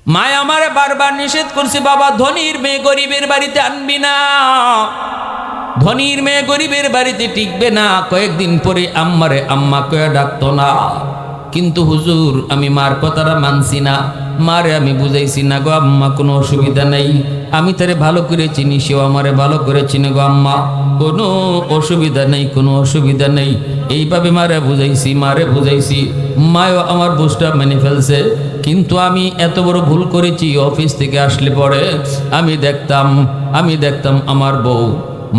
মায় আমারে বারবার নিষেধ করছে, বাবা ধনীর মেয়ে গরিবের বাড়িতে আনবি না, ধনীর মেয়ে গরিবের বাড়িতে টিকবে না। কয়েকদিন পরে আম্মারে আম্মা কয়ে ডাকতো না। কিন্তু হুজুর আমি মার কথাটা মানছি না, মারে আমি বুঝাইছি না গো আম্মা কোনো অসুবিধা নেই, আমি তারে ভালো করে চিনি, সেও আমারে ভালো করে চিনি গো আম্মা, কোনো অসুবিধা নেই, কোনো অসুবিধা নেই। এইভাবে মারে বুঝাইছি, মায়ও আমার বুঝটা মেনে ফেলছে। কিন্তু আমি এত বড় ভুল করেছি, অফিস থেকে আসলে পরে আমি দেখতাম আমার বউ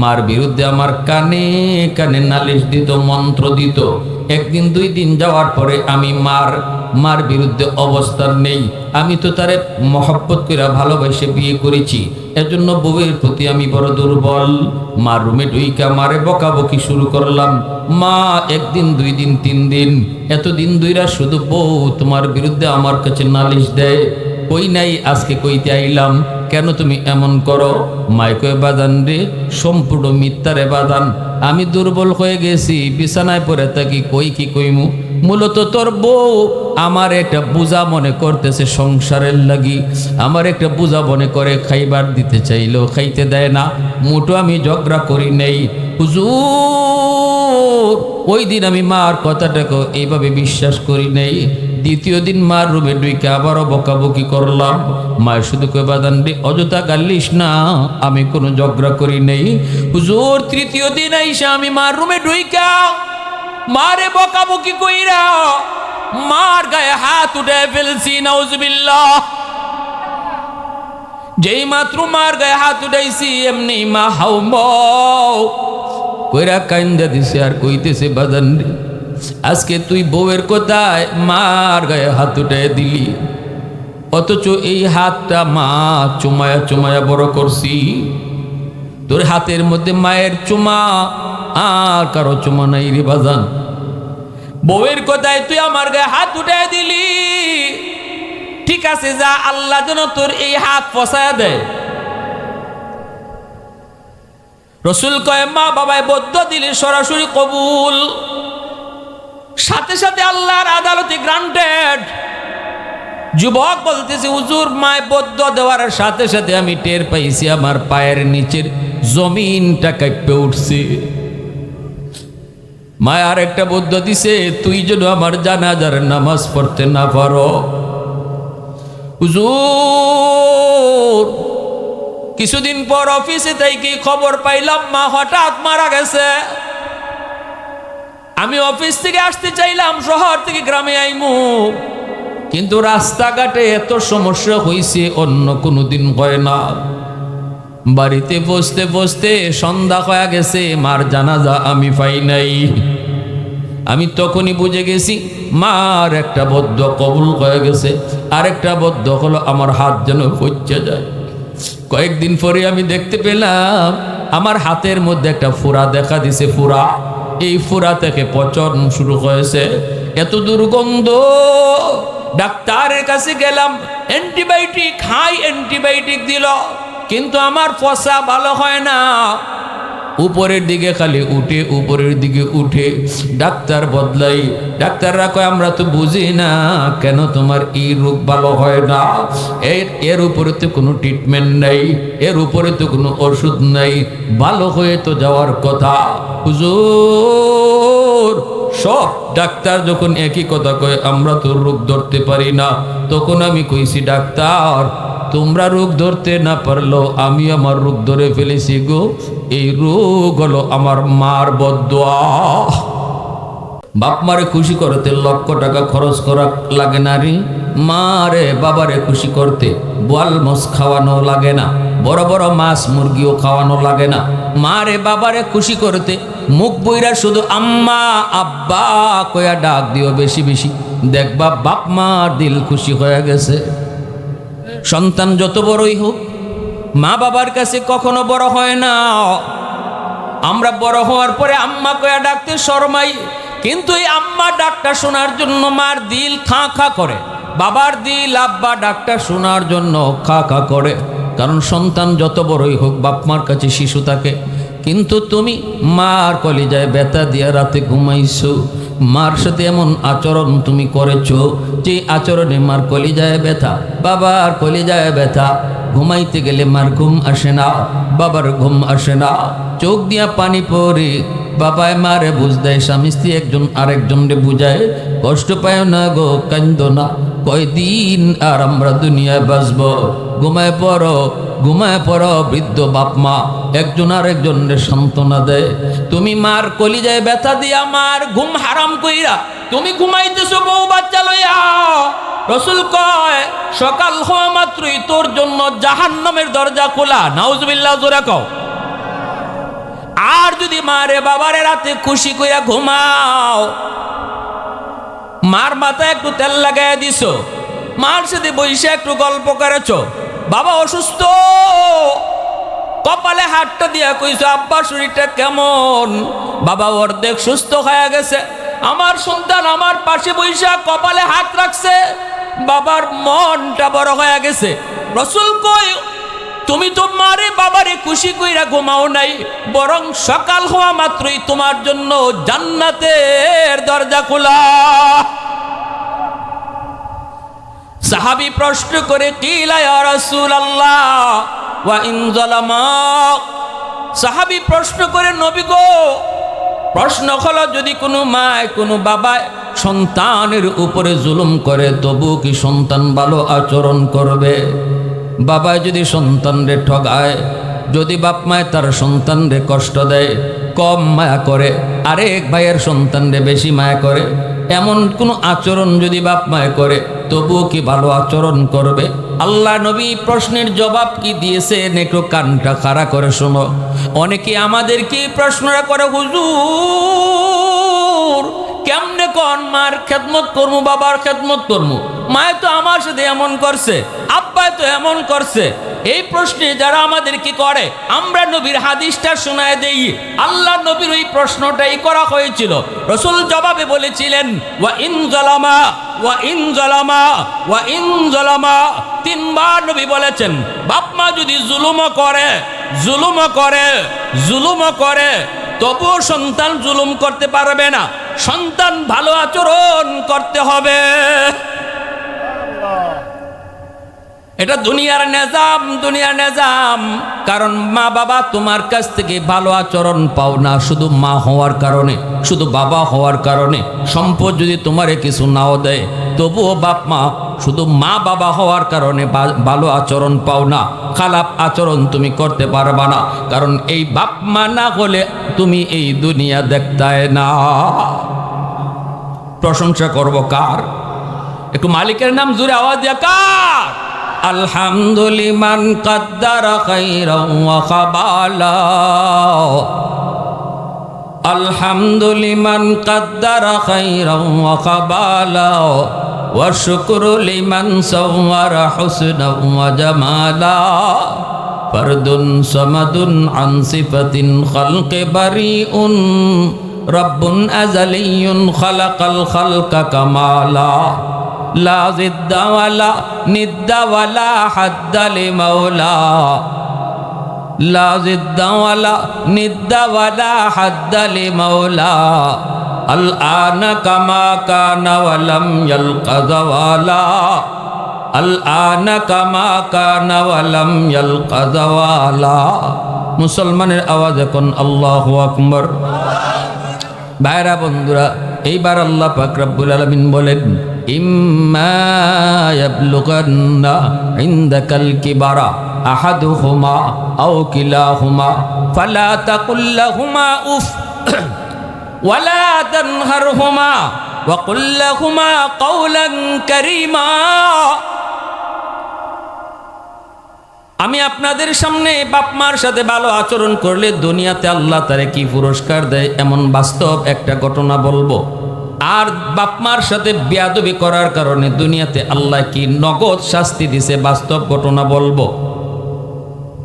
মার বিরুদ্ধে আমার কানে কানে নালিশ দিত, মন্ত্র দিত। একদিন দুই দিন যাওয়ার পরে আমি মার বিরুদ্ধে অবস্থান নেই। আমি তো তারে মহব্বত করে ভালোবেসে বিয়ে করেছি, এজন্য বউয়ের প্রতি আমি বড় দুর্বল। মার রুমে ঢুইকা মারে বকাবকি শুরু করলাম। মা একদিন দুই দিন তিন দিন এতদিন দুইরা শুধু বউ তোমার বিরুদ্ধে আমার কাছে নালিশ দেয়। কই নাই, আজকে কইতে আইলাম, কেন তুমি এমন করো? মাই কয়ে বাদান রে, সম্পূর্ণ মিথ্যারে বাদান, আমি দুর্বল হয়ে গেছি, বিছানায় পড়ে থাকি, কই কি কইমু। মূলত তোর বউ আমার একটা বোঝা মনে করতেছে সংসারের লাগি, আমার একটা বোঝা মনে করে, খাইবার দিতে চাইলেও খাইতে দেয় না। মোটো আমি ঝগড়া করি নেই হুজুর, ওই দিন আমি মার কথাটাকে এইভাবে বিশ্বাস করি নেই। দ্বিতীয় দিন মার রুমে ঢুকে আবারও বকাবকি করলাম। মায়ের শুধু কয়ে বাদান রে অযথা গালিস না, আমি কোনো ঝগড়া করি নেই। হুজুর তৃতীয় দিন আইসা আমি মার রুমে ঢুইকা মারে বকাবকি কইরা মার গায়ে হাত উঠে ফেলছি, নাউজুবিল্লাহ। যেই মাত্র মার গায়ে হাত উঠাইছি এমনি মা হাউমাউ কইরা কাইন্দা দিছে আর কইতেছে বাদান রে, আজকে তুই বউয়ের কথায় মার গায়ে হাত উঠাই দিলি, অথচ এই হাতটা মা চুমায়া চুমায়া বড় করছি। তোর হাতের মধ্যে মায়ের চুমা আর কারো চুমা নাই রে বাজান। বউয়ের কথায় তুই আমার গায়ে হাত উঠাই দিলি, ঠিক আছে যা, আল্লাহ যেন তোর এই হাত ফসায়া দেয়। রসুল কয় মা বাবায় বদ্ধ দিলে সরাসরি কবুল, সাথে সাথে আল্লাহর আদালতে গ্রান্টেড। যুবক বলতেছে হুজুর মায় বদ্ধ দেওয়ার সাথে সাথে আমি টের পাইছি আমার পায়ের নিচের জমিনটা কাঁপে উঠছে। মায় আর একটা বদ্ধ দিছে, তুই যেন আমার জানাজার নামাজ পড়তে না পারো। হুজুর কিছুদিন পর অফিসে থেকে খবর পাইলাম মা হঠাৎ মারা গেছে। আমি অফিস থেকে আসতে চাইলাম, শহর থেকে গ্রামে আইমু, কিন্তু রাস্তাঘাটে এত সমস্যা হইছে অন্য কোনো দিন হয় না। বাড়িতে বসতে বসতে সন্ধ্যা হয়ে গেছে, মার জানাজা আমি পাই নাই। আমি তখনই বুঝে গেছি মার একটা বদ্ধ কবুল হয়ে গেছে, আরেকটা বদ্ধ হলো আমার হাত যেন পচে যায়। কয়েকদিন পরে আমি দেখতে পেলাম আমার হাতের মধ্যে একটা ফোড়া দেখা দিছে, ফোড়া, এই ফোড়া থেকে পচন শুরু হয়েছে, এত দুর্গন্ধ। ডাক্তারের কাছে গেলাম, অ্যান্টিবায়োটিক হাই অ্যান্টিবায়োটিক দিল, কিন্তু আমার পচা ভালো হয় না, উপরের দিকে খালি উঠে, উপরের দিকে উঠে। ডাক্তার বদলাই, ডাক্তাররা কয় আমরা তো বুঝি না কেন তোমার এই রোগ ভালো হয় না, এর উপরে তো কোনো ট্রিটমেন্ট নাই, এর উপরে তো কোনো ওষুধ নাই, ভালো হয়ে তো যাওয়ার কথা। হুজুর সব ডাক্তার যখন একই কথা কয় আমরা তো রোগ ধরতে পারি না, তখন আমি কইছি ডাক্তার তোমরা রোগ ধরতে না পারলেও আমি আমার রোগ ধরে ফেলেছি গো, এই রোগ হলো আমার মার বদদোয়া। বাপ মারে খুশি করতে লক্ষ টাকা খরচ করা লাগে না রে, মারে বাবারে খুশি করতে বোয়াল মাছ খাওয়ানো লাগে না, বড় বড় মাছ মুরগিও খাওয়ানো লাগে না। মারে বাবারে খুশি করতে মুখ বইরা শুধু আম্মা আব্বা কয়া ডাক দিও বেশি বেশি, দেখবা বাপ মার দিল খুশি হয়ে গেছে। সন্তান যত বড়ই হোক মা বাবার কাছে কখনো বড় হয় না। আমরা বড় হওয়ার পরে আম্মা কয়া ডাকতে শরমাই, কিন্তু এই আম্মা ডাকটা শোনার জন্য মার দিল খাঁ খাঁ করে, বাবার দিল আব্বা ডাকটা শোনার জন্য খাঁ খাঁ করে। কারণ সন্তান যত বড়ই হোক বাপ মার কাছে শিশু থাকে, কিন্তু তুমি মার কলিজায় ব্যথা দিয়া রাতে ঘুমাইছো, মার সাথে এমন আচরণ তুমি করেছো যে আচরণে মার কলিজায় ব্যথা, বাবার কলিজায় ব্যথা। ঘুমাইতে গেলে মার ঘুম আসে না, বাবার ঘুম আসে না, চোখ দিয়া পানি পড়ে। বাবায় মারে বুঝ দেয়, স্বামী স্ত্রী একজন আরেকজনকে বুঝায়, কষ্ট পায় না গো, কান্দো না, কয়দিন আর আমরা দুনিয়ায় বাঁচব। ঘুমায় পড়ো, ঘুমায় পড়ো। বৃদ্ধ বাপ মা একজন আরেকজনের সান্ত্বনা দেয়। তুমি মার কলিজায় ব্যথা দিয়া মার ঘুম হারাম কইরা তুমি ঘুমাইতেছো বউ বাচ্চা লইয়া। রসুল কয় সকাল হওয়া মাত্রই তোর জন্য জাহান্নামের দরজা খোলা। নাউজুবিল্লাহ, জোরে কও। আর যদি মারে বাবারে রাতে খুশি কইরা ঘুমাও, মার মাথায় একটু তেল লাগাইয়া দিছো, মার সাথে বইসে একটু গল্প করেছো, বাবা অসুস্থ, কপালে হাতটা দিয়া কইছো আব্বা শরীরটা কেমন, বাবা অর্ধেক সুস্থ হয়ে গেছে। আমার সন্তান আমার পাশে বইসা কপালে হাত রাখছে, বাবার মনটা বড় হয়ে গেছে। রসুল কই তুমি তো মারে বাবারে খুশি কইরা ঘুমাও নাই, বরং সকাল হওয়া মাত্রই তোমার জন্য জান্নাতের দরজা খোলা। সাহাবী প্রশ্ন করে কিলা ইয়া রাসূলুল্লাহ ওয়া ইন যালামা। সাহাবী প্রশ্ন করে নবী গো, প্রশ্ন হলো যদি কোনো মায় কোনো বাবায় সন্তানের উপরে জুলুম করে তবু কি সন্তান ভালো আচরণ করবে? বাবা যদি সন্তানরে ঠগায়, যদি বাপ মায় তার সন্তানরে কষ্ট দেয়, কম মায়া করে, আরেক ভাইয়ের সন্তানরে বেশি মায়া করে, এমন কোনো আচরণ যদি বাপ মায় করে তবুও কি ভালো আচরণ করবে? আল্লাহ নবী প্রশ্নের জবাব কি দিয়েছেন একটু কানটা খাড়া করে শোনো। অনেকে আমাদেরকে প্রশ্নটা করে, হুজুর কেমনে কোন মার খেদমত করবো, বাবার খেদমত করবো, মায় তো আমার সাথে এমন করছে, আব্বায় তো এমন করছে। এই প্রশ্নে যারা আমাদের কি করে, আমরা নবীর হাদিসটা শোনায় দেই। আল্লাহ নবীর ওই প্রশ্নটাই করা হয়েছিল। রসুল জবাবে বলেছিলেন ওয়া ইন জালামা ওয়া ইন জালামা ওয়া ইন জালামা। তিনবার নবী বলেছেন বাপ মা যদি জুলুমও করে, জুলুমও করে, জুলুমও করে, তবুও সন্তান জুলুম করতে পারবে না, সন্তান ভালো আচরণ করতে হবে। এটা দুনিয়ার নিজাম, দুনিয়ার নিজাম। কারণ মা বাবা তোমার কাছ থেকে ভালো আচরণ পাও না শুধু মা হওয়ার কারণে, শুধু বাবা হওয়ার কারণে। সম্পদ যদি তোমারে কিছু নাও দেয় তবুও বাপ মা শুধু মা বাবা হওয়ার কারণে ভালো আচরণ পাও না, খারাপ আচরণ তুমি করতে পারবা না। কারণ এই বাপ মা না হলে তুমি এই দুনিয়া দেখতায় না। প্রশংসা করব কার? একটু মালিকের নাম জোরে আওয়াজ দিয়া কার? আলহামদুলিমান কাদ্দারা খাইরাও ওয়া খাবালা, আলহামদুলিমান কাদ্দারা খাইরাও ওয়া খাবালা, ওয়া শুকরু লিমান সাওয়ারা হুসনাও ওয়া জামালা। ফারদুন সামাদুন আন সিফাতিন খালকি বারিউন, রব্বুন আযালিয়্যুন খালাকাল খালকা কামালা। লা জিদ্দা ওয়ালা নিদ্দা ওয়ালা হাদ্দা লিমাওলা, লা জিদ্দা ওয়ালা নিদ্দা ওয়ালা হাদ্দা লিমাওলা। আল আনা কামা কানা ওয়ালাম ইয়ালকা যাওয়ালা, আল আনা কামা কানা ওয়ালাম ইয়ালকা যাওয়ালা। মুসলমানের আওয়াজ এখন আল্লাহু আকবার। ভাইরা বন্ধুরা, এইবার আল্লাহ পাক রব্বুল আলামিন বলেন ইম্মা ইয়াবলুগান্না ইনদাকাল কিবারা আহাদুহুমা আও কিলাহুমা ফালা তাকুল লাহুমা উফ ওয়ালা তানহারহুমা ওয়া কুল লাহুমা কাওলান কারীমা। আমি আপনাদের সামনে বাপ মার সাথে ভালো আচরণ করলে দুনিয়াতে আল্লাহ তারে কি পুরস্কার দেয় এমন বাস্তব একটা ঘটনা বলবো। আর বাপ মার সাথে বেয়াদবি করার কারণে দুনিয়াতে আল্লাহ কি নগদ শাস্তি দিছে বাস্তব ঘটনা বলবো।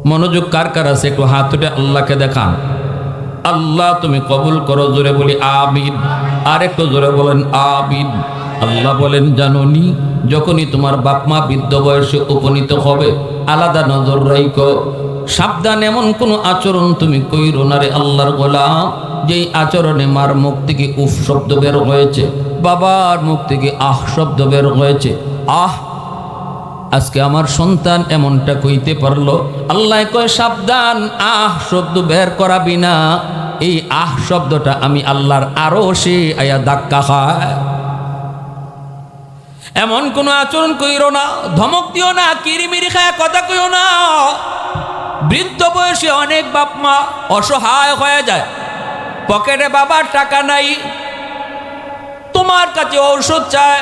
মনোযোগ কার কার আছে একটু হাত উঠে আল্লাহকে দেখান। আল্লাহ তুমি কবুল করো, জোরে বলি আমিন। আর একটু জোরে বলেন আমিন। আল্লাহ বলেন জানোনি যখনই তোমার বাপ মা বৃদ্ধ বয়সে উপনীত হবে আলাদা নজর রাখো, সাবধান এমন কোন আচরণ তুমি কইরো না রে আল্লাহর গোলাম যেই আচরণে মার মুখ থেকে উফ শব্দ বের হয়েছে, বাবার মুখ থেকে আহ শব্দ বের হয়েছে, আহ আজকে আমার সন্তান এমনটা কইতে পারলো, আল্লাহ কয় সাবধান, আহ শব্দ বের করাবি না। এই আহ শব্দটা আমি আল্লাহর আরো সে আয়া ধাক্কা খায়। এমন কোনো আচরণ কইরো না, ধমক দিও না, কিরিমিরি খায় কথা কইও না। বৃদ্ধ বয়সে অনেক বাপ মা অসহায় হয়ে যায়, পকেটে বাবার টাকা নাই, তোমার কাছে ঔষধ চায়,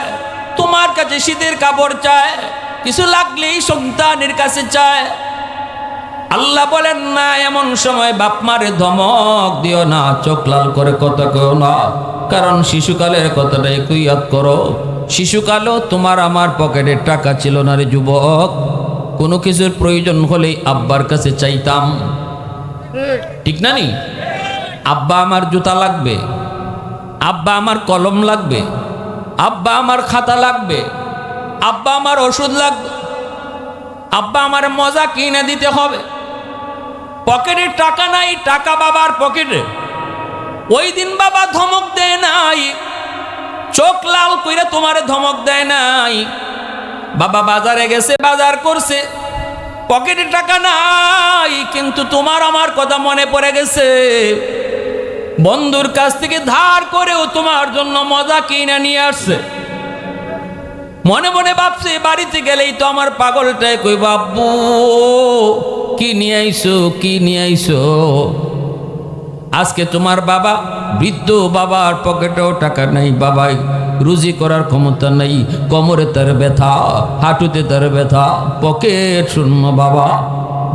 তোমার কাছে শীতের কাপড় চায়, কিছু লাগলেই সন্তানের কাছে চায়। আল্লাহ বলেন না, এমন সময় বাপ মারে ধমক দিও না, চোখ লাল করে কথা কইও না, কারণ শিশুকালের কথাটাই কুইয়াত করো। শিশুকালেও তোমার আমার পকেটে টাকা ছিল না রে যুবক, কোনো কিছুর প্রয়োজন হলেই আব্বার কাছে চাইতাম, ঠিক না নি? আব্বা আমার জুতা লাগবে, আব্বা আমার কলম লাগবে, আব্বা আমার খাতা লাগবে, আব্বা আমার ওষুধ লাগবে, আব্বা আমার মজা কিনে দিতে হবে। পকেটে টাকা নাই, টাকা বাবার পকেটে। ওই দিন বাবা ধমক দেয় নাই, চোখ লাল কইরা তোমারে ধমক দেয় নাই। বাবা বাজারে গেছে, বাজার করছে, পকেটে টাকা নাই, কিন্তু তোমার আমার কথা মনে পড়ে গেছে। বন্ধুর কাছ থেকে ধার করেও তোমার জন্য মজা কিনে নিয়ে আসছে। মনে মনে ভাবছে বাড়িতে গেলেই তো আমার পাগলটাই কই, বাবু কি নিয়ে আইসো, কি নিয়ে আইসো। আজকে তোমার বাবা বৃদ্ধ, বাবার পকেটেও টাকা নাই, বাবাই রুজি করার ক্ষমতা নেই, কোমরে তার ব্যথা, হাঁটুতে তার ব্যথা, পকেট শূন্য বাবা।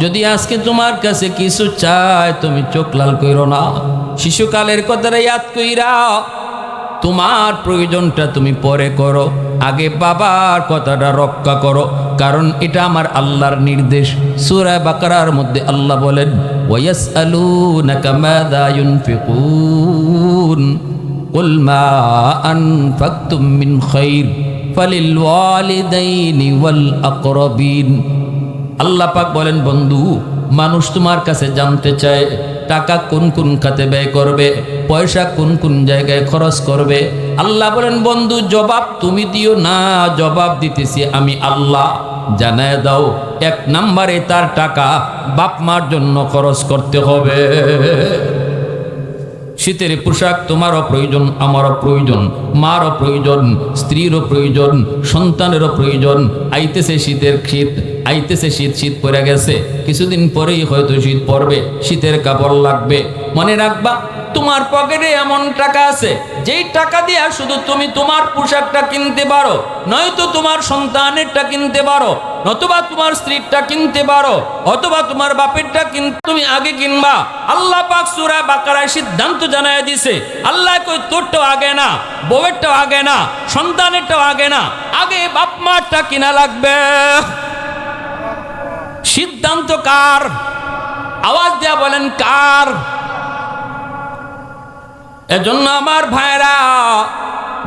যদি আজকে তোমার কাছে কিছু চায়, তুমি চোখ লাল কইরো না, শিশুকালের কথাটা ইয়াদ কইরা তোমার প্রয়োজনটা তুমি পরে করো, আগে বাবার কথাটা রক্ষা করো, কারণ এটা আমার আল্লাহর নির্দেশ। সূরা বাকারার মধ্যে আল্লাহ বলেন, ওয়ায়াসআলুনাকা মাযা ইউনফিকুন কুল মা আনফাকতুম মিন খাইর ফালিল ওয়ালিদাইনি ওয়াল আকরাবিন। আল্লাহ পাক বলেন, বন্ধু মানুষ তোমার কাছে জানতে চায় টাকা কোন কোন খাতে ব্যয় করবে, পয়সা কোন কোন জায়গায় খরচ করবে। আল্লাহ বলেন, বন্ধু জবাব তুমি দিও না, জবাব দিতেছি আমি আল্লাহ। জানায় দাও, এক নম্বরে তার টাকা বাপ মার জন্য খরচ করতে হবে। শীতের পোশাক তোমারও প্রয়োজন, আমারও প্রয়োজন, মারও প্রয়োজন, স্ত্রীরও প্রয়োজন, সন্তানেরও প্রয়োজন। আইতেছে শীতের শীত, আইতেছে শীত, শীত পড়ে গেছে, কিছুদিন পরেই হয়তো শীত পড়বে, শীতের কাপড় লাগবে। মনে রাখবা, তোমার পকেটে এমন টাকা আছে যেই টাকা দিয়ে শুধু তুমি তোমার পোশাকটা কিনতে পারো, নয়তো তোমার সন্তানেরটা কিনতে পারো, নতুবা তোমার স্ত্রীরটা কিনতে পারো, অথবা তোমার বাপেরটা তুমি আগে কিনবা। আল্লাহ পাক সূরা বাকারায় সিদ্ধান্ত জানায় দিছে, আল্লাহ কই তোরটাও আগে না, বউয়েরটাও আগে না, সন্তানেরটাও আগে না, আগে বাপ মারটা কিনা লাগবে। সিদ্ধান্ত কার? আওয়াজ দেয়া বলেন কার? এজন্য আমার ভাইরা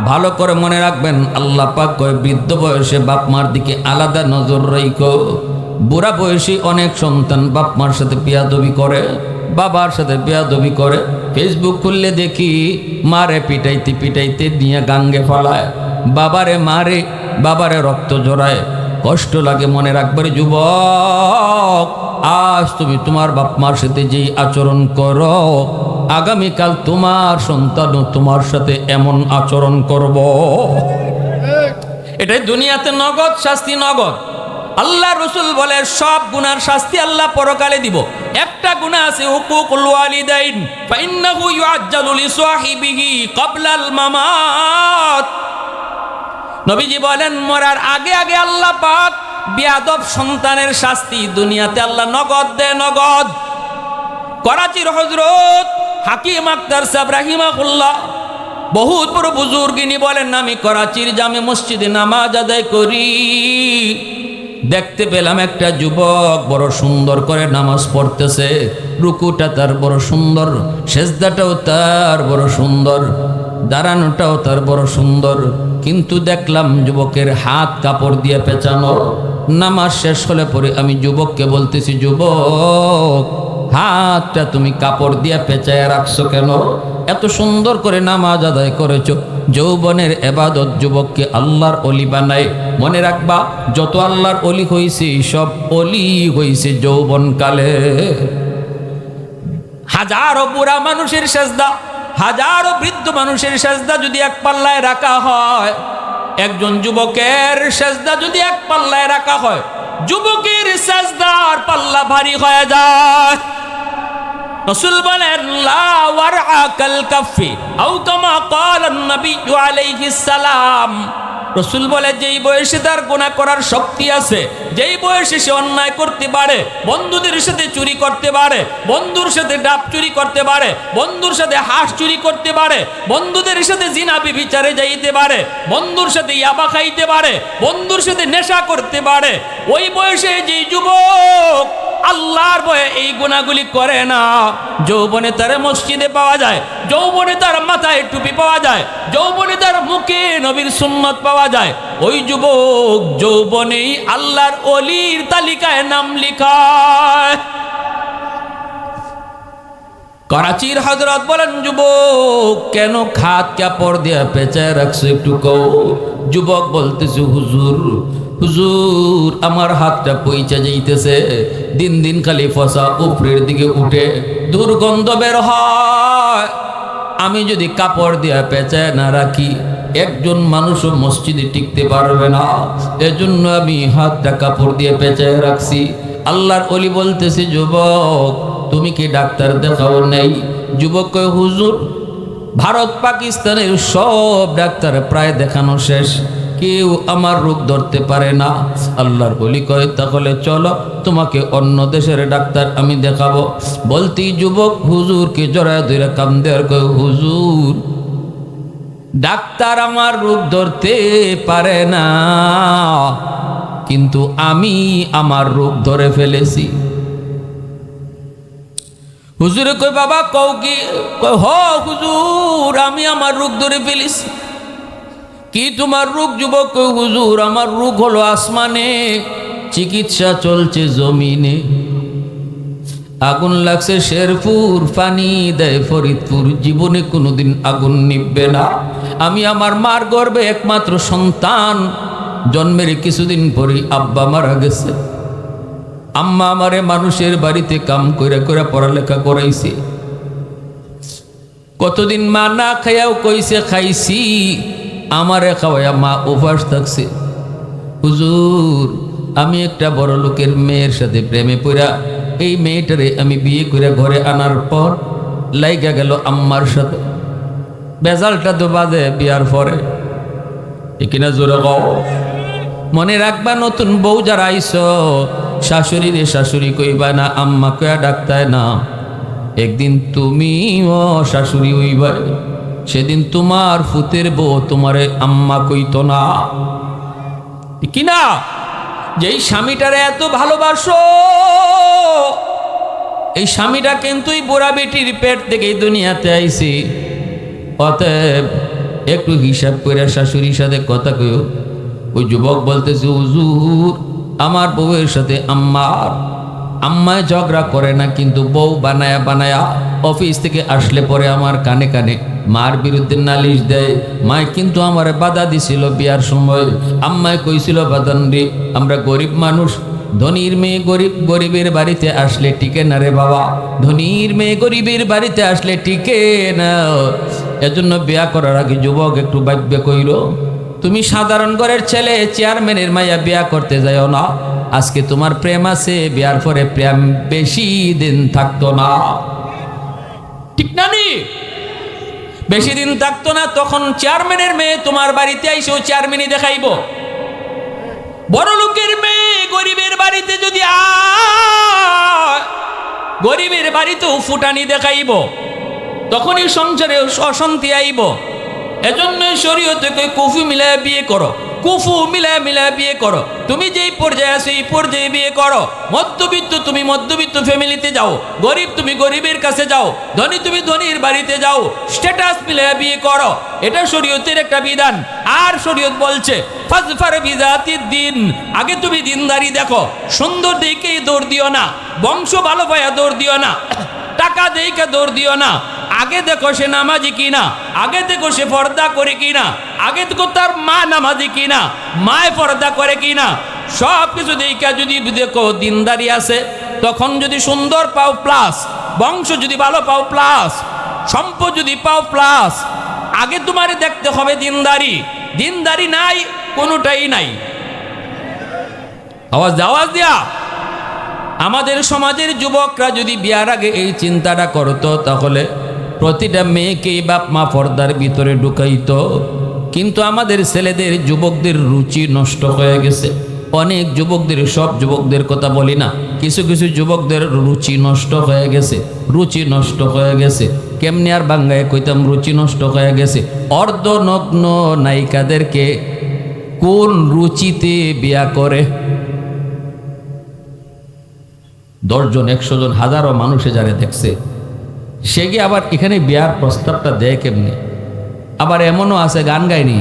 ভালো করে মনে রাখবেন, আল্লাহ পাক কয় বৃদ্ধ বয়সে বাপ মার দিকে আলাদা নজর রাখো। বুড়া বয়সী অনেক সন্তান বাপ মার সাথে বেয়াদবি করে, বাবার সাথে বেয়াদবি করে। ফেসবুক খুললে দেখি মারে পিটাইতে পিটাইতে নিয়ে গাঙ্গে ফলায়, বাবারে মারে, বাবারে রক্ত জড়ায়, কষ্ট লাগে। মনে রাখবে যুবক, আজ তুমি তোমার বাপ মার সাথে যেই আচরণ করো, আগামীকাল তোমার সন্তানও তোমার সাথে এমন আচরণ করব। এটাই দুনিয়াতে নগদ শাস্তি, নগদ। আল্লাহ রসুল বলে সব গুনার শাস্তি আল্লাহ পরকালে দিব। একটা গুনাহ আছে হুকুকুল ওয়ালিদাইন, ফাইন্নাহু ইউআজ্জালু লিসাহিবিহি ক্বাবলাল মামাত। নবীজি বলেন মরার আগে আগে আল্লাহ পাক বেয়াদব সন্তানের শাস্তি দুনিয়াতে আল্লাহ নগদ দেয়, নগদ। করাচির হযরত হাকিম আক্তার সাহেব রাহিমাহুল্লাহ, বহুত বড় বুজুর্গিনী, বলেন আমি করাচির জামে মসজিদে নামাজ আদায় করি, দেখতে পেলাম একটা যুবক বড় সুন্দর করে নামাজ পড়তেছে, রুকুটা তার বড় সুন্দর, সেজদাটাও তার বড় সুন্দর, দাঁড়ানোটাও তার বড় সুন্দর, কিন্তু দেখলাম যুবকের হাত কাপড় দিয়ে পেঁচানো। নামাজ শেষ হলে পরে আমি যুবককে বলতেছি, যুবক হাতটা তুমি কাপড় দিয়ে পেঁচায় রাখছো কেন? এত সুন্দর করে নামাজ আদায় করেছো। যৌবনের এবাদত যুবককে আল্লাহর অলি বানায়। মনে রাখবা, যত আল্লাহর অলি হয়েছে সব অলি হয়েছে যৌবনকালে। হাজারো বুড়া মানুষের সেজদা, হাজারো বৃদ্ধ মানুষের সেজদা যদি এক পাল্লায় রাখা হয়, একজন যুবকের সেজদা যদি এক পাল্লায় রাখা হয়, যুবকের সেজদার পাল্লা ভারী হয়ে যায়। রাসূল বলেন লা ওয়ারআ কাল কাফি আও কামা ক্বালা নবী আলাইহিস সালাম। রাসূল বলে, যেই বয়সে তার গুনাহ করার শক্তি আছে, যেই বয়সে সে অন্যায় করতে পারে, বন্ধুদের সাথে চুরি করতে পারে, বন্ধুর সাথে ডাব চুরি করতে পারে, বন্ধুর সাথে হাঁস চুরি করতে পারে, বন্ধুদের সাথে জিনা ব্যভিচারে যাইতে পারে, বন্ধুর সাথে ইয়াবা খাইতে পারে, বন্ধুর সাথে নেশা করতে পারে, ওই বয়সে যেই যুবক আল্লাহর ভয়ে এই গুনাহগুলি করে না, যৌবনে তার মসজিদে পাওয়া যায়, যৌবনে তার মাথায় টুপি পাওয়া যায়, যৌবনে তার মুখে নবীর সুন্নত পাওয়া যায়, ওই যুবক যৌবনেই আল্লাহর ওলির তালিকায় নাম লিখায়। করাচির হযরত বলেন, যুবক কেন খাত কাপড় দিয়া পেঁচায় রাখছো একটু কও। যুবক বলতেছে, হুজুর হুজুর আমার হাতটা পইচা যাইতেছে, দিন দিন খালি ফসা উপরের দিকে উঠে দুর্গন্ধ বের হয়। আমি যদি কাপড় দিয়া পেঁচায় না রাখি, একজন মানুষও মসজিদে টিকতে পারবে না, এজন্য আমি হাতটা কাপড় দিয়ে পেঁচায় রাখছি। আল্লাহর ওলি বলতেছে, যুবক তুমি কি ডাক্তার দেখাও নাই? যুবক কয়, হুজুর ভারত পাকিস্তানের সব ডাক্তার প্রায় দেখানো শেষ, কেউ আমার রোগ ধরতে পারে না। আল্লাহর ওলি কয়, তাহলে চলো তোমাকে অন্য দেশের ডাক্তার আমি দেখাবো। বলতেই যুবক হুজুরকে জড়ায় ধরে কান্দে আর কয়, হুজুর ডাক্তার আমার রোগ ধরতে পারে না, কিন্তু আমি আমার রোগ ধরে ফেলেছি। হুজুরে কই, বাবা কও কি? কয়, হ হুজুর আমি আমার রোগ ধরে ফেলেছি। কি তোমার রোগ? যুবক কই, হুজুর আমার রোগ হলো আসমানে, চিকিৎসা চলছে জমিনে। আগুন লাগছে শেরপুর, পানি দেয় ফরিদপুর, জীবনে কোনোদিন আগুন নিববে না। আমি আমার মার গর্ভে একমাত্র সন্তান, জন্মের কিছুদিন পরেই আব্বা মারা গেছে। আম্মা আমারে মানুষের বাড়িতে কাম কইরা কইরা পড়ালেখা করাইছে। কতদিন মা না খাইয়াও কইছে খাইছি, আমারে খাওয়াইয়া মা উপাস থাকছে। হুজুর আমি একটা বড় লোকের মেয়ের সাথে প্রেমে পড়া, এই মেয়েটারে আমি বিয়ে করে ঘরে আনার পর লাইগা গেল আম্মার সাথে। বেজালটা তো বাদে বিয়ার পরে, কিনা জোরে কও। মনে রাখবা, নতুন বউ যারা আইস, শাশুড়ি রে শাশুড়ি কইবা না, আম্মা কয়া ডাকতায় না। একদিন তুমি ও শাশুড়ি হইবা, সেদিন তোমার ফুতের বউ তোমারে আম্মা কইতো না, কিনা? যেই স্বামীটারে এত ভালোবাসো, এই স্বামীটা কিন্তু এই বুড়া বেটির পেট থেকে এই দুনিয়াতে আইছি। অতএব একটু হিসাব করে শাশুড়ির সাথে কথা কইও। ওই যুবক বলতেছে, হুজুর আমার বউয়ের সাথে আম্মায় ঝগড়া করে না, কিন্তু বউ বানায়া বানায়া অফিস থেকে আসলে পরে আমার কানে কানে মার বিরুদ্ধে নালিশ দেয়। মায় কিন্তু আমার বাধা দিছিল বিয়ার সময়। আম্মায় কইছিল, বাদানরি আমরা গরিব মানুষ, ধনীর মেয়ে গরিবের বাড়িতে আসলে টিকে না রে বাবা, ধনীর মেয়ে গরিবের বাড়িতে আসলে টিকে না। এজন্য বিয়া করার আগে যুবক একটু ভাগ্য কইল, তুমি সাধারণ ঘরের ছেলে, চেয়ারম্যানের মাইয়া বিয়া করতে যাও না। আজকে তোমার প্রেম আছে, বিয়ার পরে প্রেম বেশি দিন থাকতো না, ঠিক না? নি বেশি দিন থাকতো না। তখন চেয়ারম্যানের মেয়ে তোমার বাড়িতে আইসেও চেয়ারম্যানই দেখাইব। বড় লোকের মেয়ে গরিবের বাড়িতে যদি গরিবের বাড়িতেও ফুটানি দেখাইব, তখনই সংসারে অশান্তি আইব। এজন্য শরীয়তে কই কফি মিলায় বিয়ে করো। কুফু মিলা মিলা বিয়ে করো। তুমি যেই পর্যায়ে আছো এই পর্যায়ে বিয়ে করো। মধ্যবিত্ত তুমি মধ্যবিত্ত ফ্যামিলিতে যাও, গরিব তুমি গরিবের কাছে যাও, ধনী তুমি ধনীর বাড়িতে যাও, স্ট্যাটাস মিলা বিয়ে করো। এটা শরীয়তের একটা বিধান। আর শরীয়ত বলছে ফাজফার বিজাতিদ দিন, আগে তুমি দিনদারি দেখো। সুন্দর দেখেই দৌড় দিও না, বংশ ভালো পায়া দৌড় দিও না, টাকা দেখে দৌড় দিও না। আগে দেখো সে নামাজি কিনা, আগে দেখো সে পর্দা করে কিনা, আগে দেখো তার মা নামাজি কিনা, মায় পর্দা করে কিনা। সব কিছু দেখে যদি দেখো দিনদারি আছে, তখন যদি সুন্দর পাও প্লাস, বংশ যদি ভালো পাও প্লাস, সম্পদ যদি পাও প্লাস, আগে তোমারে দেখতে হবে দিনদারি। দিনদারি নাই, কোনোটাই নাই। আওয়াজ দিয়া। আমাদের সমাজের যুবকরা যদি বিয়ার আগে এই চিন্তাটা করতো, তাহলে প্রতিটা মেয়েকেই বাপ মা পর্দার ভিতরে ঢুকাইতো। কিন্তু আমাদের ছেলেদের যুবকদের রুচি নষ্ট হয়ে গেছে। অনেক যুবকদের, সব যুবকদের কথা বলি না, কিছু কিছু যুবকদের রুচি নষ্ট হয়ে গেছে। রুচি নষ্ট হয়ে গেছে কেমনি আর বাংলায় কইতাম, রুচি নষ্ট হয়ে গেছে। অর্ধনগ্ন নায়িকাদেরকে কোন রুচিতে বিয়া করে? 10 জন 100 জন হাজারো মানুষে যারা দেখছে, সে গিয়ে আবার এখানে বিয়ার প্রস্তাবটা দেয় কেমনি? আবার এমনও আছে গান গায়নি,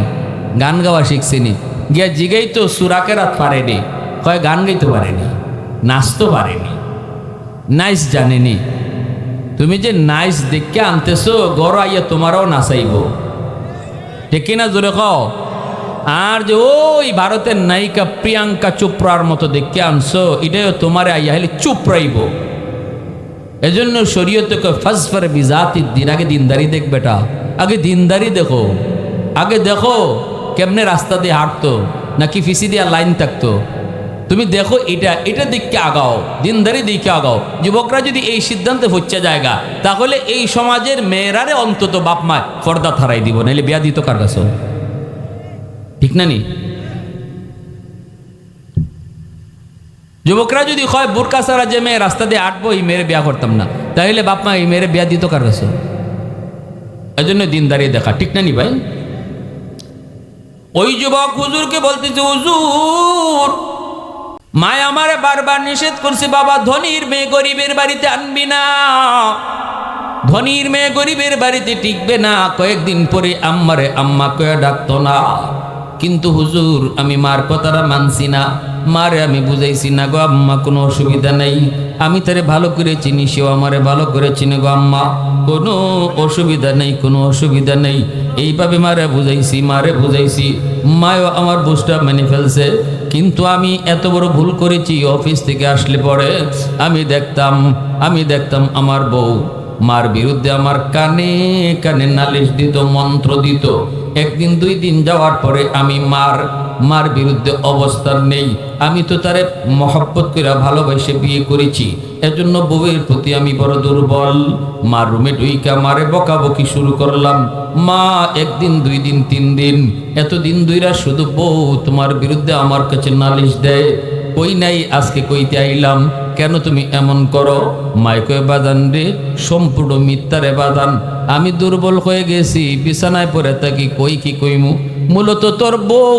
গান গাওয়া শিখছিনি, গিয়া জিগাই তো সুরাকেরাত পারেনি, কয় গান গাইতে পারেনি, নাচতে পারেনি, নাইস জানেনি। তুমি যে নাইস দেখে আনতেছো, গড় আইয়া তোমারও নাচাইব, ঠিক কিনা জোরে কও? আর যে ওই ভারতের নায়িকা প্রিয়াঙ্কা চোপড়ার মতো দেখে আনছো, এটাও তোমারে আইয়া হলে চুপড়াইব। এজন্য শরীয়তে কয় ফাজফার বিজাতিদ দিন, আগে দিনদারি দেখ বেটা, আগে দিনদারি দেখো। আগে দেখো কেমনে রাস্তা দিয়ে হাঁটতো, নাকি ফিসি দিয়া লাইন থাকতো। তুমি দেখো এটা দিককে আগাও, দিনদারি দিকে আগাও। যুবকরা যদি এই সিদ্ধান্তে হচ্ছে জায়গা, তাহলে এই সমাজের মেয়েরারে অন্তত বাপ মা পর্দা থারাই দিব, নাহলে বিয়া দিত কার কাছে? ঠিক না নি? যুবকরা যদি হয় বোরকা ছাড়া যে মেয়ে রাস্তা দিয়ে আটবো, এই মেয়ের বিয়া করতাম না, তাহলে বাপ মা এই মেয়ের বিয়া দিত কার কাছে? এই জন্য দিনদারি দেখা, ঠিক না নি ভাই? ওই যুবক হুজুরকে বলতেছে, হুজুর মায় আমারে বারবার নিষেধ করছে, বাবা ধনীর মেয়ে গরিবের বাড়িতে আনবি না, ধনীর মেয়ে গরিবের বাড়িতে টিকবে না। কয়েকদিন পরে আম্মারে আম্মা কয়ে ডাকতো না। কিন্তু হুজুর আমি মার কথাটা মানছি না, মারে আমি বুঝাইছি না গো আম্মা, কোনো অসুবিধা নেই, আমি তারে ভালো করে চিনি, সেও আমারে ভালো করে চিনি গো আম্মা, কোনো অসুবিধা নেই, কোনো অসুবিধা নেই। এইভাবে মারে বুঝাইছি, মায়ও আমার বুঝটা মেনে ফেলছে। কিন্তু আমি এত বড় ভুল করেছি, অফিস থেকে আসলে পরে আমি দেখতাম আমার বউ মার বিরুদ্ধে আমার কানে কানে নালিশ দিত, মন্ত্র দিত। একদিন 2 দিন যাওয়ার পরে আমি মার বিরুদ্ধে অবস্থান নেই। আমি তো তারে মহব্বত করে ভালোবাসে বিয়ে করেছি, এজন্য বউয়ের প্রতি আমি বড় দুর্বল। মার রুমে ঢুইকা মারে বকাবকি শুরু করলাম। মা 1 দিন 2 দিন 3 দিন, এতদিন ধইরা শুধু বউ তোমার বিরুদ্ধে আমার কাছে নালিশ দেয়। কই নাই, আজকে কইতে আইলাম, কেন তুমি এমন করো? মায় কয় বাদান রে, সম্পূর্ণ মিথ্যারে বাদান, আমি দুর্বল হয়ে গেছি, বিছানায় পড়ে থাকি, কই কি কইমু। মূলত তোর বউ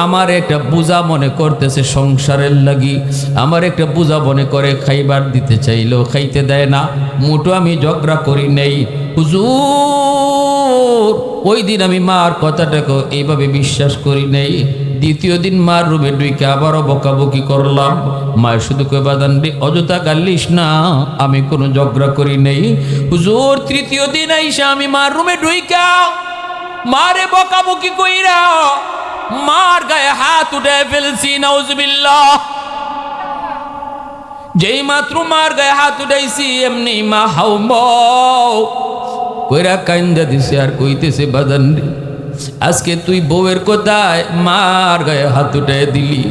আমার একটা বোঝা মনে করতেছে সংসারের লাগি, আমার একটা বোঝা মনে করে খাইবার দিতে চাইলেও খাইতে দেয় না। মোটো আমি ঝগড়া করি নেই হুজুর। ওই দিন আমি মার কথাটাকে এইভাবে বিশ্বাস করি নেই। দ্বিতীয় দিন মার রুমে ঢুকে আবারও বকাবকি করলাম। মায়ের শুধু কই বাদান রে, অযথা গালিস না, আমি কোনো ঝগড়া করি নেই হুজুর। তৃতীয় দিন আইসা আমি মার রুমে ঢুইকা মারে বকাবকি কইরা মার গায়ে হাত উঠে ফেলছি, নাউজুবিল্লাহ। যেই মাত্র মার গায়ে হাত উঠাইছি, এমনি মা হাউমাউ কইরা কাইন্দা দিছে আর কইতেছে, বাদান রে আজকে তুই বউয়ের কথায় মার গায়ে হাত উঠাই দিলি,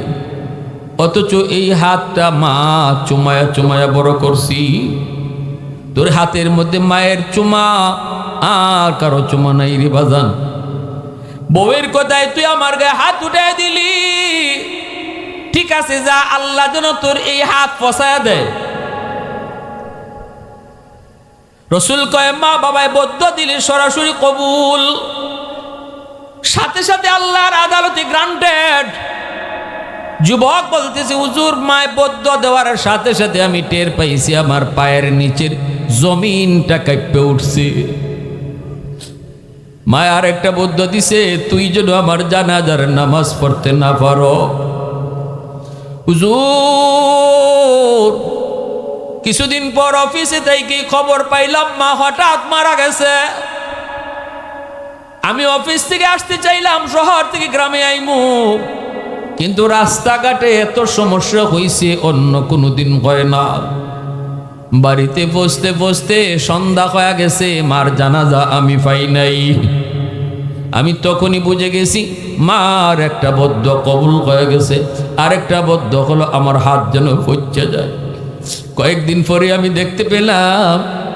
অথচ এই হাতটা মা চুমায়া চুমায়া বড় করছি। তোর হাতের মধ্যে মায়ের চুমা আর কারো চুমা নাই রে বাজান। বউয়ের কথায় তুই আমার গায়ে হাত উঠাই দিলি, ঠিক আছে যা, আল্লাহ যেন তোর এই হাত ফসায়া দেয়। রসুল কয় মা বাবায় বদ্ধ দিলে সরাসরি কবুল। সাথে সাথে আল্লাহর আদালতে গ্রান্টেড। যুবক বলতেছে হুজুর মায় বদ্ধ দেওয়ার সাথে সাথে আমি টের পাইছি আমার পায়ের নিচের জমিনটা কাঁপে উঠছে। মায় আর একটা বদ্ধ দিছে, তুই যেন আমার জানাজার নামাজ পড়তে না পারো। হুজুর কিছুদিন পর অফিসে থেকে খবর পাইলাম মা হঠাৎ মারা গেছে। আমি অফিস থেকে আসতে চাইলাম, শহর থেকে গ্রামে আইমু, কিন্তু রাস্তাঘাটে এত সমস্যা হয়েছে অন্য কোনো দিন হয় না। বাড়িতে বসতে বসতে সন্ধ্যা হয়ে গেছে, মার জানাজা আমি পাই নাই। আমি তখনই বুঝে গেছি মার একটা বদ্ধ কবুল হয়ে গেছে, আরেকটা বদ্ধ হলো আমার হাত যেন পচে যায়। কয়েকদিন পরে আমি দেখতে পেলাম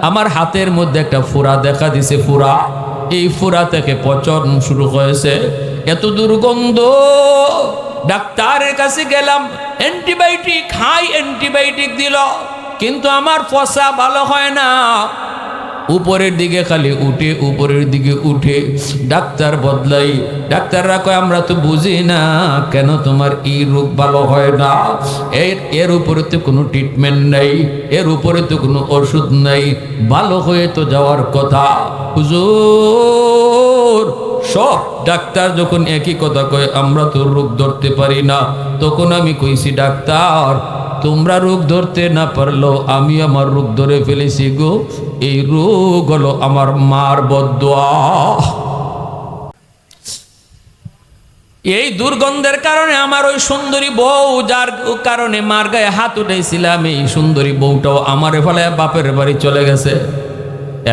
আমার হাতের মধ্যে একটা ফোড়া দেখা দিছে। ফোড়া, এই ফোড়া থেকে পচন শুরু হয়েছে, এত দুর্গন্ধ। ডাক্তারের কাছে গেলাম, অ্যান্টিবায়োটিক হাই অ্যান্টিবায়োটিক দিল, কিন্তু আমার ফসা ভালো হয় না। উপরের দিকে খালি উঠে, উপরের দিকে উঠে। ডাক্তার বদলাই, ডাক্তাররা কয় আমরা তো বুঝি না কেন তোমার এই রোগ ভালো হয় না। এর উপরে তো কোনো ট্রিটমেন্ট নাই, এর উপরে তো কোনো ওষুধ নাই, ভালো হয়ে তো যাওয়ার কথা। হুজুর সব ডাক্তার যখন একই কথা কয় আমরা তো রোগ ধরতে পারি না, তখন আমি কইছি ডাক্তার তোমরা রোগ ধরতে না পারলো আমি আমার রোগ ধরে ফেলেছি গো। এই রোগ হলো আমার মার বদদোয়া। এই দুর্গন্ধের কারণে আমার ওই সুন্দরী বউ, যার কারণে মার গায়ে হাত উঠাইছিলাম, এই সুন্দরী বউটাও আমারে ফলে বাপের বাড়ি চলে গেছে।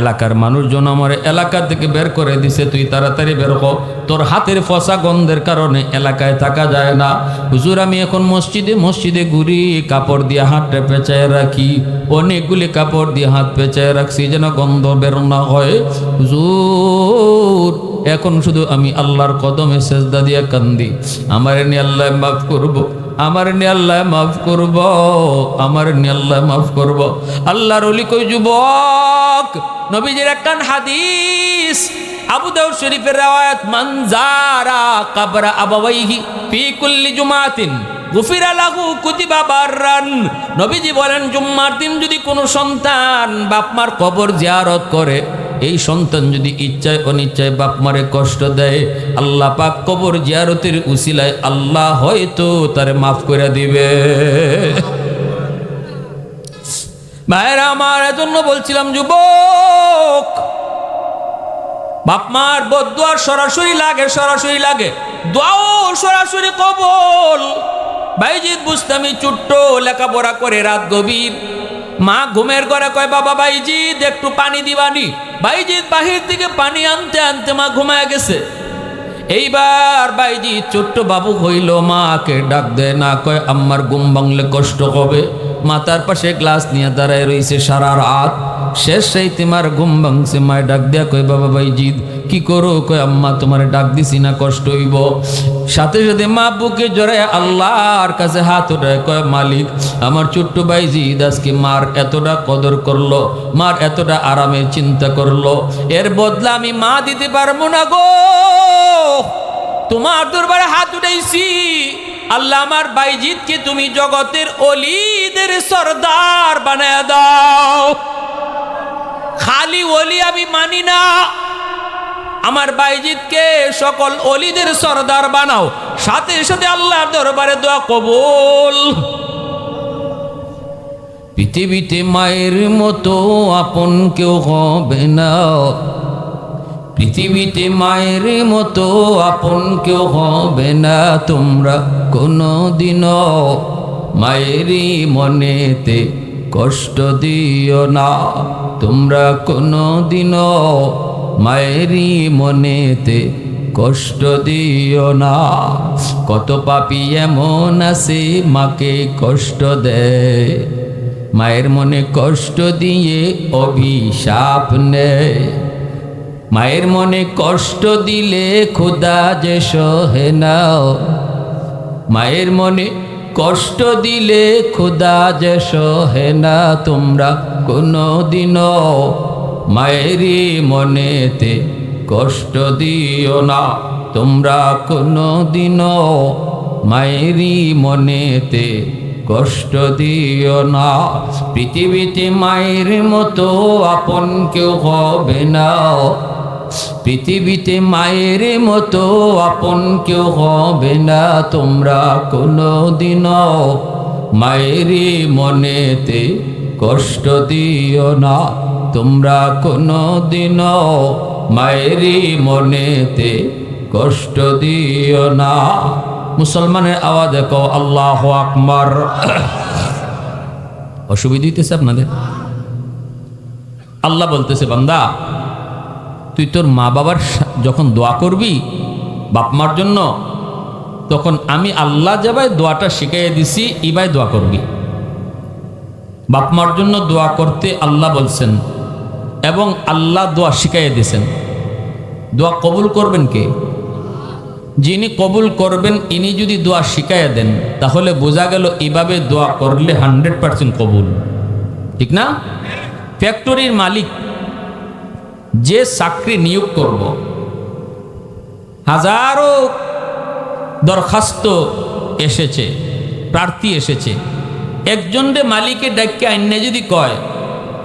এলাকার মানুষজন আমার এলাকা থেকে বের করে দিছে, তুই তাড়াতাড়ি বের হ, তোর হাতের ফসা গন্ধের কারণে এলাকায় থাকা যায় না। হুজুর আমি এখন মসজিদে মসজিদে ঘুরি, কাপড় দিয়ে হাতটা পেঁচায় রাখি, অনেকগুলি কাপড় দিয়ে হাত পেঁচায় রাখছি যেন গন্ধ বের না হয়। হুজুর এখন শুধু আমি আল্লাহর কদমে সেজদা দিয়ে কান্দি, আমার নিয়ে আল্লাহ মাফ করব, আমার নিয়ে আল্লাহ মাফ করব, আমার নিয়ে আল্লাহ মাফ করব। আল্লাহর ওলি কই যুবক, নবীজির একখান হাদিস আবু দাউদ শরীফের riwayat মান যারা কবর আবাওয়াইহি ফি কুল্লি জুমাতিন গুফিরা লাহু কুতিবা বাররান। নবীজি বলেন জুম্মার দিন যদি কোনো সন্তান বাপ মার কবর জিয়ারত করে, এই সন্তান যদি ইচ্ছায় অনিচ্ছায় বাপ মারে কষ্ট দেয়, আল্লাহ পাক কবর জিয়ারতের উসিলায় আল্লাহ হয়তো তারে মাফ করে দিবে। ভাইরা আমার, এজন্য বলছিলাম যুবক, বাপ মার বদদুয়ার সরাসরি লাগে, সরাসরি লাগে, দোয়াও সরাসরি কবুল। বাইজিদ বুস্তামি ছোট্ট লেখাপড়া করে রাত গভীর, মা ঘুমের ঘরে কয় বাবা বাইজিদ একটু পানি দিবানি। বাইজিদ বাহির থেকে পানি আনতে আনতে মা ঘুমায় গেছে। এইবার বাইজিদ ছোট্ট বাবু হইল, মাকে ডাক দেয় না, কয় আম্মার ঘুম ভাঙলে কষ্ট হবে। মাতার পাশে গ্লাস নিয়ে দাঁড়ায় রয়েছে সারা রাত, শেষ সেই তোমার ঘুম ভাঙছে। মায় ডাক দেয়া কয় বাবা বাইজিদ কি করো? কয় আম্মা তোমার ডাক দিছি না কষ্ট হইব। সাথে সাথে মা বুকে জড়ায় আল্লাহর কাছে হাত ওঠায়, কয় মালিক আমার ছোট্ট বাইজিদ আজকে মার এতটা কদর করলো, মার এতটা আরামের চিন্তা করলো, এর বদলা আমি মা দিতে পারবো না গো, তোমার দরবারে হাত উঠাইছি। আল্লাহ আমার বাইজিদকে তুমি জগতের অলিদের সরদার বানায় দাও। খালি ওলি আমি মানি না, আমার বাইজিদকে সকল অলিদের সরদার বানাও। সাথে সাথে আল্লাহর দরবারে দোয়া কবুল। পৃথিবীতে মায়ের মতো আপন কেউ হবে না, পৃথিবীতে মায়ের মতো আপন কেউ হবে না। তোমরা কোনো দিনও মায়েরই মনেতে কষ্ট দিও না, তোমরা কোনো দিনও মায়েরই মনেতে কষ্ট দিও না। কত পাপী এমন আছে মাকে কষ্ট দেয়, মায়ের মনে কষ্ট দিয়ে অভিশাপ নেয়। মায়ের মনে কষ্ট দিলে খোদা যে সহে না, মায়ের মনে কষ্ট দিলে খোদা যে সহে না। তোমরা কোনো দিনও মায়েরই মনেতে কষ্ট দিও না। তোমরা কোনো দিনও মায়েরই মনেতে কষ্ট দিও না। পৃথিবীতে মায়ের মতো আপন কেউ হবে না, পৃথিবীতে মায়ের মতো আপন কেউ হবে না। তোমরা কোনো দিনও মায়েরই মনেতে কষ্ট দিও না, তোমরা কোনো দিনও মায়েরই মনেতে কষ্ট দিও না। মুসলমানের আওয়াজে কও আল্লাহু আকবার। অসুবিধা হইতেছে আপনাদের? আল্লাহ বলতেছে, বান্দা তুই তোর মা বাবার যখন দোয়া করবি বাপ মার জন্য, তখন আমি আল্লাহ যেভাবে দোয়াটা শিখাইয়ে দিছি ইবাই দোয়া করবি। বাপ মার জন্য দোয়া করতে আল্লাহ বলছেন এবং আল্লাহ দোয়া শিখাইয়ে দিয়েছেন। দোয়া কবুল করবেন কে? যিনি কবুল করবেন ইনি যদি দোয়া শিখাইয়া দেন তাহলে বোঝা গেল এইভাবে দোয়া করলে 100% কবুল, ঠিক না? ফ্যাক্টরির মালিক যে চাকরি নিয়োগ করব, হাজারো দরখাস্ত এসেছে, প্রার্থী এসেছে, একজন রে মালিকের ডাক্কে আইনে যদি কয়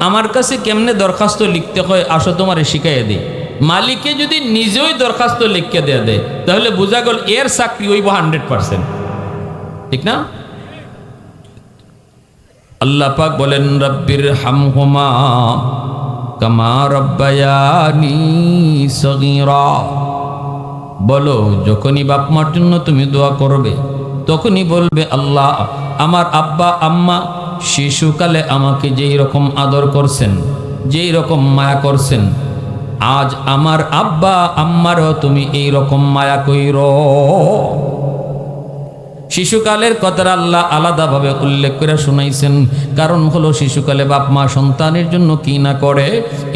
আমার কাছে কেমনে দরখাস্ত লিখতে হয় আসো তোমারে শিখাইয়া দিই, মালিকে যদি নিজেই দরখাস্ত লিখে দেয়া দেয় তাহলে বোঝা গেল এর চাকরি হইব 100%, ঠিক না? আল্লাহ পাক বলেন রব্বির হামহুমা কামা রব্বায়ানি সগীরা। বলো যখনই বাপ মার জন্য তুমি দোয়া করবে তখনই বলবে আল্লাহ আমার আব্বা আম্মা শিশুকালে আমাকে যেই রকম আদর করছেন, যেই রকম মায়া করছেন, আজ আমার আব্বা আম্মারও তুমি এই রকম মায়া কইরো। শিশুকালের কথাটা আল্লাহ আলাদাভাবে উল্লেখ করে শুনাইছেন, কারণ হলো শিশুকালে বাপ মা সন্তানের জন্য কি না করে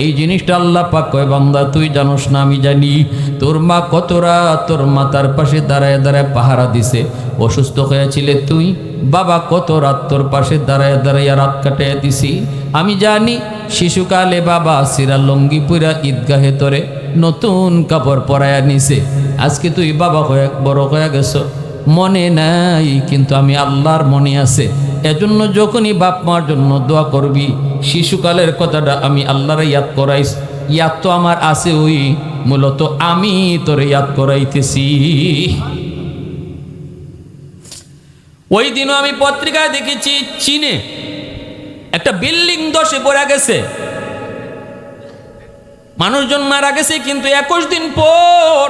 এই জিনিসটা আল্লাহ পাক কয় বান্দা তুই জানোস না আমি জানি। তোর মা কত রাত তোর মাতার পাশে দাঁড়ায় দাঁড়ায় পাহারা দিছে, অসুস্থ হয়েছিলে তুই, বাবা কত রাত তোর পাশে দাঁড়ায় দাঁড়াইয়া রাত কাটাইয়া দিছি আমি জানি। শিশুকালে বাবা সিরা লঙ্গি পুরা ঈদগাহে তোরে নতুন কাপড় পরাইয়া নিছে, আজকে তুই বাবা হয়ে বড় হয়ে গেছ, মনে নাই কিন্তু আমি আল্লাহর মনে আছে। এজন্য যখনই বাপ মার জন্য দোয়া করবি শিশুকালের কথাটা আমি আল্লাহর ইয়াদ করাইস, ইয়াদ তো আমার আছে, ওই মূলত আমি তোরে ইয়াদ করাইতেছি। ওই দিনও আমি পত্রিকায় দেখেছি চীনে একটা বিল্ডিং ধসে পড়ে গেছে, মানুষজন মারা গেছে, কিন্তু 21 দিন পর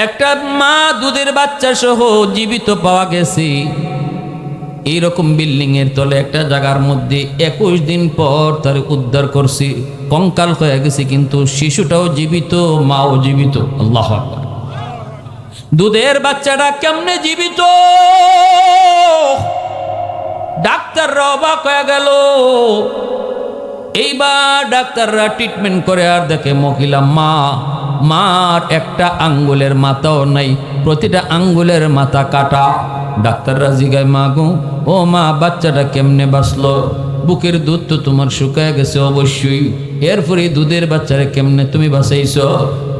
একটা মা দুধের বাচ্চা সহ জীবিত পাওয়া গেছে। এইরকম বিল্ডিং এর তলে একটা জায়গার মধ্যে 21 দিন পর তার উদ্ধার করছি, কঙ্কাল হয়ে গেছে কিন্তু শিশুটাও জীবিত, মাও জীবিত। আল্লাহু আকবার। দুধের বাচ্চাটা কেমনে জীবিত? ডাক্তাররা অবাক হয়ে গেল। এইবার ডাক্তাররা ট্রিটমেন্ট করে আর দেখে মহিলা মার একটা আঙ্গুলের মাথাও নাই, প্রতিটা আঙ্গুলের মাথা কাটা। ডাক্তাররা জিগায় মা গো, ও মা বাচ্চাটা কেমনে বাঁচলো? বুকের দুধ তো তোমার শুকায় গেছে অবশ্যই, এরপরে দুধের বাচ্চারে কেমনে তুমি বাঁচাইছ?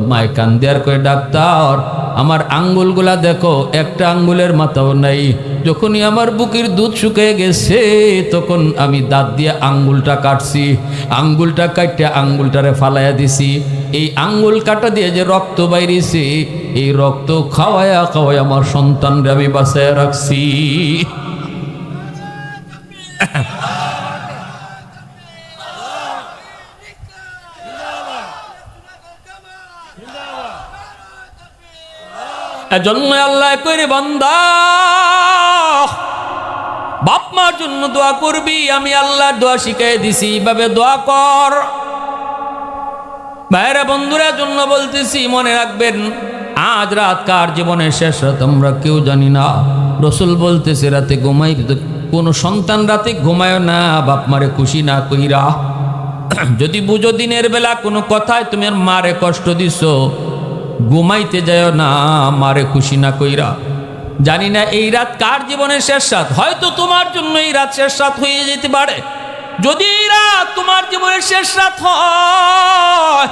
মায় কান্দে আর কয় ডাক্তার আমার আঙ্গুলগুলা দেখো, একটা আঙ্গুলের মাথাও নাই। যখনই আমার বুকের দুধ শুকিয়ে গেছে তখন আমি দাঁত দিয়ে আঙ্গুলটা কাটছি, আঙ্গুলটা কাটতে আঙ্গুলটারে ফালাইয়া দিছি। এই আঙ্গুল কাটা দিয়ে যে রক্ত বাইরেছে এই রক্ত খাওয়ায়া খাওয়াই আমার সন্তানরা আমি বাঁচাইয়া রাখছি। এজন্য আল্লাহ কইরে বান্দা বাপ মার জন্য দোয়া করবি, আমি আল্লাহর দোয়া শিখাই দিছি, এইভাবে দোয়া কর। ভাইরা বন্ধুরা জন্য বলতেছি মনে রাখবেন আজ রাত কার জীবনের শেষ রাত আমরা কেউ জানি না। রসুল বলতেছে রাতে ঘুমাই, কোনো সন্তান রাতে ঘুমায় না বাপ মারে খুশি না কইরা। যদি বুঝো দিনের বেলা কোনো কথায় তুমি আর মারে কষ্ট দিছো, ঘুমাইতে যায় না মারে খুশি না কইরা। জানি না এই রাত কার জীবনের শেষ রাত, হয়তো তোমার জন্য এই রাত শেষ রাত হয়ে যেতে পারে। যদি এই রাত তোমার জীবনের শেষ রাত হয়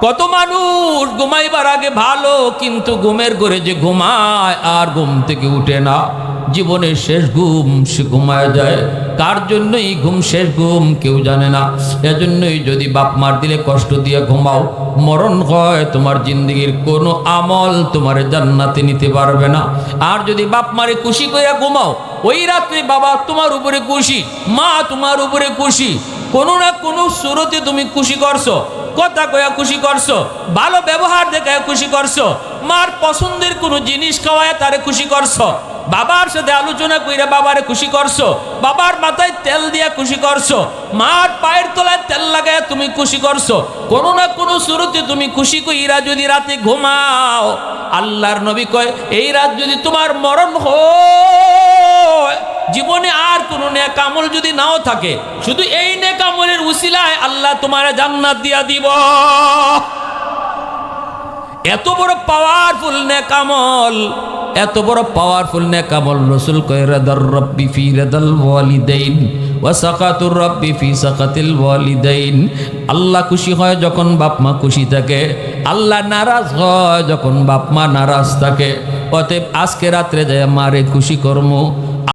কত মানুষ ঘুমাইবার আগে ভালো, কিন্তু ঘুমের ঘরে যে ঘুমায় আর ঘুম থেকে উঠে না, জীবনের শেষ ঘুম সে ঘুমায় যায়। কার জন্যই ঘুম শেষ ঘুম কেউ জানে না। এজন্যই যদি বাপ মার দিলে কষ্ট দিয়ে ঘুমাও, মরণ হয়, তোমার জিন্দগির কোনো আমল তোমার জান্নাতে নিতে পারবে না। আর যদি বাপ মারে খুশি করে ঘুমাও, ওই রাত্রে বাবা তোমার উপরে খুশি, মা তোমার উপরে খুশি, কোনো না কোনো সুরতে তুমি খুশি করছো, কথা কয়া খুশি করছো, ভালো ব্যবহার দেখায় খুশি করছো, মার পছন্দের কোনো জিনিস খাওয়ায় তারে খুশি করছো, বাবার সাথে আলোচনা কইরা বাবারে খুশি করছো, বাবার মাথায় তেল দিয়া খুশি করছো, মার পায়ের তলায় তেল লাগায় তুমি খুশি করছো, কোনো না কোনো সুরতে তুমি খুশি কইরা যদি রাতে ঘুমাও, আল্লাহর নবী কয় এই রাত যদি তোমার মরণ হয়, জীবনে আর কোনো নেক আমল যদি নাও থাকে, শুধু এই নেক আমলের উসিলায় আল্লাহ তোমার জান্নাত দিয়া দিব। এত বড় পাওয়ারফুল নেক আমল, এত বড় পাওয়ারফুল নেক আমল। রাসূল কয় রাদার রাব্বি ফি রাদাল ওয়ালিদাইন ওয়া সাকাতুর রাব্বি ফি সাকাতিল ওয়ালিদাইন। আল্লাহ খুশি হয় যখন বাপ মা খুশি থাকে, আল্লাহ নারাজ হয় যখন বাপ মা নারাজ থাকে। অতএব আজকে রাত্রে যায় মারে খুশি করমু,